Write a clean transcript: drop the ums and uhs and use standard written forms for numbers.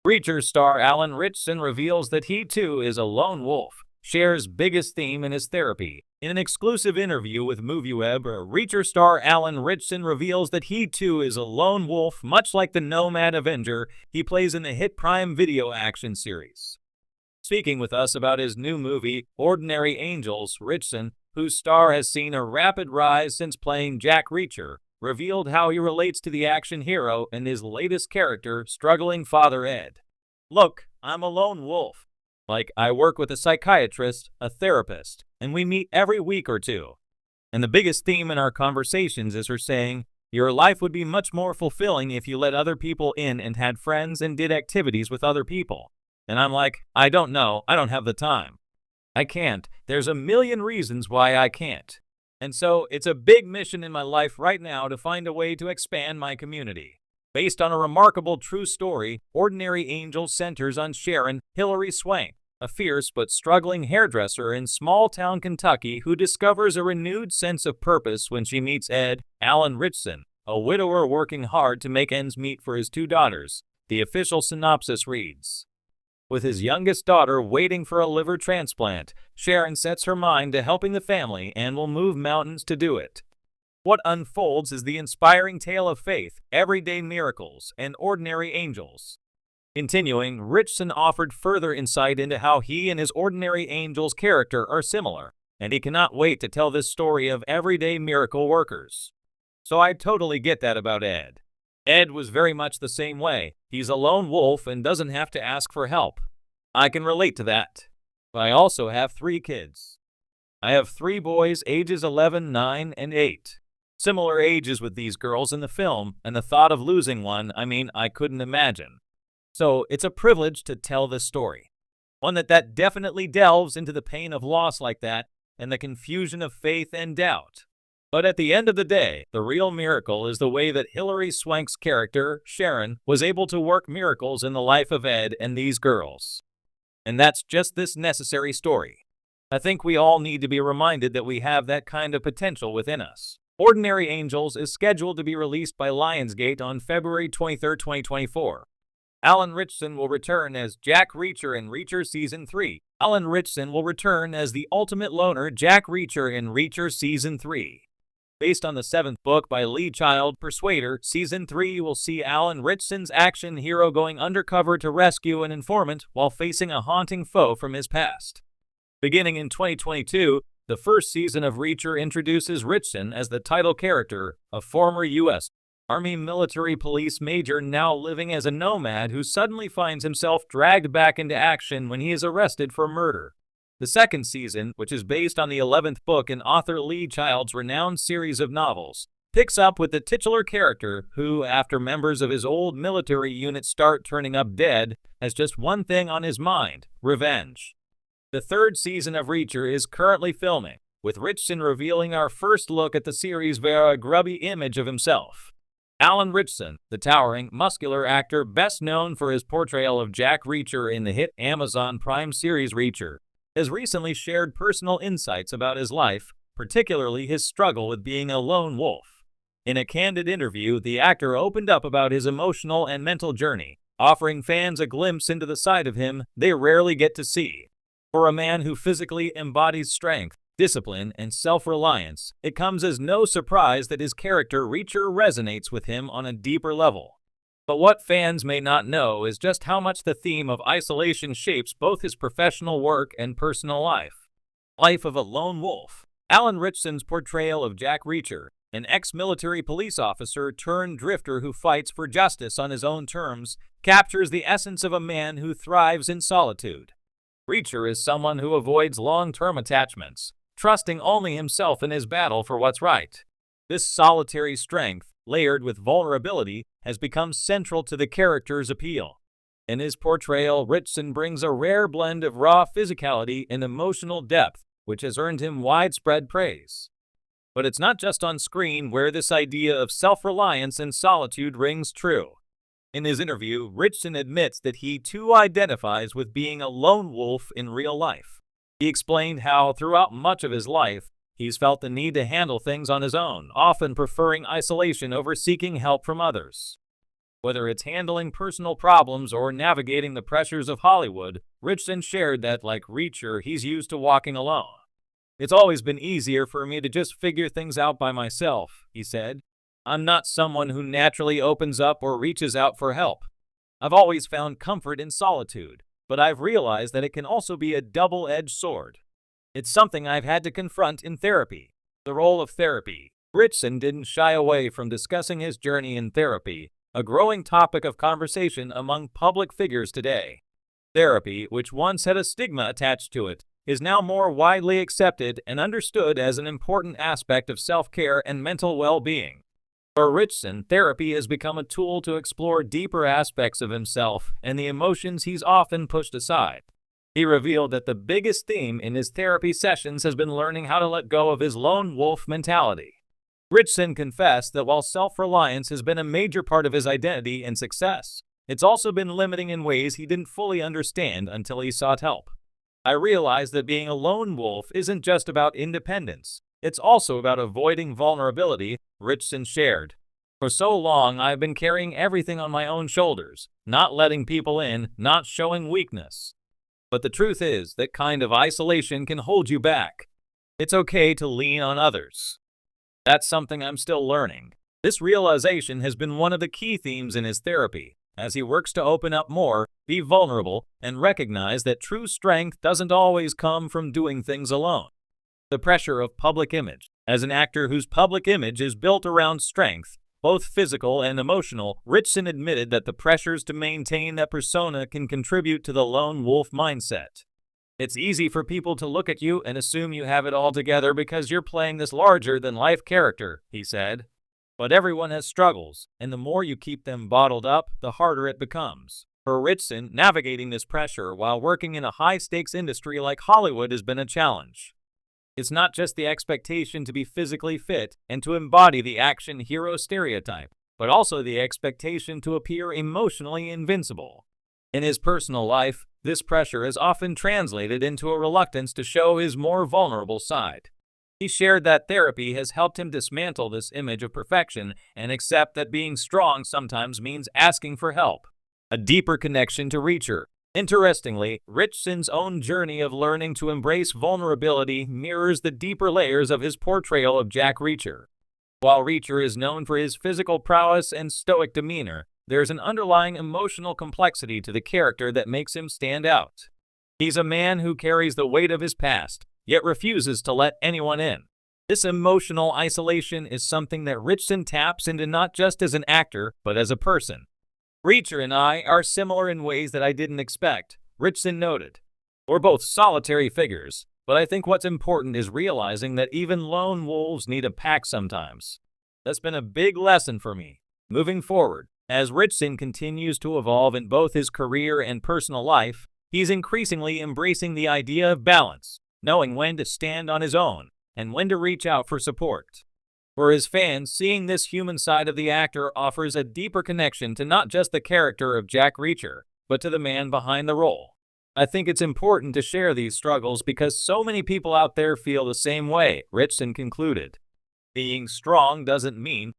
Reacher star Alan Ritchson reveals that he too is a lone wolf, shares biggest theme in his therapy. In an exclusive interview with MovieWeb, Reacher star Alan Ritchson reveals that he too is a lone wolf, much like the Nomad Avenger he plays in the hit Prime Video action series. Speaking with us about his new movie, Ordinary Angels, Ritchson, whose star has seen a rapid rise since playing Jack Reacher, revealed how he relates to the action hero and his latest character, struggling Father Ed. "Look, I'm a lone wolf. Like, I work with a psychiatrist, a therapist, and we meet every week or two. And the biggest theme in our conversations is her saying, your life would be much more fulfilling if you let other people in and had friends and did activities with other people. And I'm like, I don't know, I don't have the time. I can't. There's a million reasons why I can't. And so it's a big mission in my life right now to find a way to expand my community." Based on a remarkable true story, Ordinary Angels centers on Sharon Hillary Swank, a fierce but struggling hairdresser in small-town Kentucky who discovers a renewed sense of purpose when she meets Ed, Alan Ritchson, a widower working hard to make ends meet for his two daughters. The official synopsis reads, with his youngest daughter waiting for a liver transplant, Sharon sets her mind to helping the family and will move mountains to do it. What unfolds is the inspiring tale of faith, everyday miracles, and ordinary angels. Continuing, Ritchson offered further insight into how he and his Ordinary Angels character are similar, and he cannot wait to tell this story of everyday miracle workers. So I totally get that about Ed. Ed was very much the same way. He's a lone wolf and doesn't have to ask for help. I can relate to that. I also have 3 kids. I have 3 boys ages 11, 9, and 8. Similar ages with these girls in the film, and the thought of losing one, I couldn't imagine. So it's a privilege to tell this story. One that definitely delves into the pain of loss like that, and the confusion of faith and doubt. But at the end of the day, the real miracle is the way that Hillary Swank's character, Sharon, was able to work miracles in the life of Ed and these girls. And that's just this necessary story. I think we all need to be reminded that we have that kind of potential within us. Ordinary Angels is scheduled to be released by Lionsgate on February 23, 2024. Alan Ritchson will return as Jack Reacher in Reacher Season 3. Alan Ritchson will return as the ultimate loner Jack Reacher in Reacher Season 3. Based on the 7th book by Lee Child, Persuader, Season 3 will see Alan Ritchson's action hero going undercover to rescue an informant while facing a haunting foe from his past. Beginning in 2022, the first season of Reacher introduces Ritchson as the title character, a former U.S. Army military police major now living as a nomad who suddenly finds himself dragged back into action when he is arrested for murder. The second season, which is based on the 11th book in author Lee Child's renowned series of novels, picks up with the titular character who, after members of his old military unit start turning up dead, has just one thing on his mind: revenge. The third season of Reacher is currently filming, with Ritchson revealing our first look at the series via a grubby image of himself. Alan Ritchson, the towering, muscular actor best known for his portrayal of Jack Reacher in the hit Amazon Prime series Reacher, has recently shared personal insights about his life, particularly his struggle with being a lone wolf. In a candid interview, the actor opened up about his emotional and mental journey, offering fans a glimpse into the side of him they rarely get to see. For a man who physically embodies strength, discipline, and self-reliance, it comes as no surprise that his character Reacher resonates with him on a deeper level. But what fans may not know is just how much the theme of isolation shapes both his professional work and personal life. Life of a Lone Wolf. Alan Ritchson's portrayal of Jack Reacher, an ex-military police officer turned drifter who fights for justice on his own terms, captures the essence of a man who thrives in solitude. Reacher is someone who avoids long-term attachments, trusting only himself in his battle for what's right. This solitary strength, layered with vulnerability, has become central to the character's appeal. In his portrayal, Ritchson brings a rare blend of raw physicality and emotional depth, which has earned him widespread praise. But it's not just on screen where this idea of self-reliance and solitude rings true. In his interview, Ritchson admits that he too identifies with being a lone wolf in real life. He explained how, throughout much of his life, he's felt the need to handle things on his own, often preferring isolation over seeking help from others. Whether it's handling personal problems or navigating the pressures of Hollywood, Ritchson shared that, like Reacher, he's used to walking alone. It's always been easier for me to just figure things out by myself, he said. I'm not someone who naturally opens up or reaches out for help. I've always found comfort in solitude, but I've realized that it can also be a double-edged sword. It's something I've had to confront in therapy. The role of therapy. Ritchson didn't shy away from discussing his journey in therapy, a growing topic of conversation among public figures today. Therapy, which once had a stigma attached to it, is now more widely accepted and understood as an important aspect of self-care and mental well-being. For Ritchson, therapy has become a tool to explore deeper aspects of himself and the emotions he's often pushed aside. He revealed that the biggest theme in his therapy sessions has been learning how to let go of his lone wolf mentality. Ritchson confessed that while self-reliance has been a major part of his identity and success, it's also been limiting in ways he didn't fully understand until he sought help. I realized that being a lone wolf isn't just about independence. It's also about avoiding vulnerability, Ritchson shared. For so long, I've been carrying everything on my own shoulders, not letting people in, not showing weakness. But the truth is, that kind of isolation can hold you back. It's okay to lean on others. That's something I'm still learning. This realization has been one of the key themes in his therapy, as he works to open up more, be vulnerable, and recognize that true strength doesn't always come from doing things alone. The pressure of public image. As an actor whose public image is built around strength, both physical and emotional, Ritchson admitted that the pressures to maintain that persona can contribute to the lone wolf mindset. It's easy for people to look at you and assume you have it all together because you're playing this larger-than-life character, he said. But everyone has struggles, and the more you keep them bottled up, the harder it becomes. For Ritchson, navigating this pressure while working in a high-stakes industry like Hollywood has been a challenge. It's not just the expectation to be physically fit and to embody the action hero stereotype, but also the expectation to appear emotionally invincible. In his personal life, this pressure has often translated into a reluctance to show his more vulnerable side. He shared that therapy has helped him dismantle this image of perfection and accept that being strong sometimes means asking for help. A deeper connection to Reacher. Interestingly, Ritchson's own journey of learning to embrace vulnerability mirrors the deeper layers of his portrayal of Jack Reacher. While Reacher is known for his physical prowess and stoic demeanor, there's an underlying emotional complexity to the character that makes him stand out. He's a man who carries the weight of his past, yet refuses to let anyone in. This emotional isolation is something that Ritchson taps into not just as an actor, but as a person. Reacher and I are similar in ways that I didn't expect, Ritchson noted. We're both solitary figures, but I think what's important is realizing that even lone wolves need a pack sometimes. That's been a big lesson for me. Moving forward, as Ritchson continues to evolve in both his career and personal life, he's increasingly embracing the idea of balance, knowing when to stand on his own and when to reach out for support. For his fans, seeing this human side of the actor offers a deeper connection to not just the character of Jack Reacher, but to the man behind the role. I think it's important to share these struggles because so many people out there feel the same way, Ritchson concluded. Being strong doesn't mean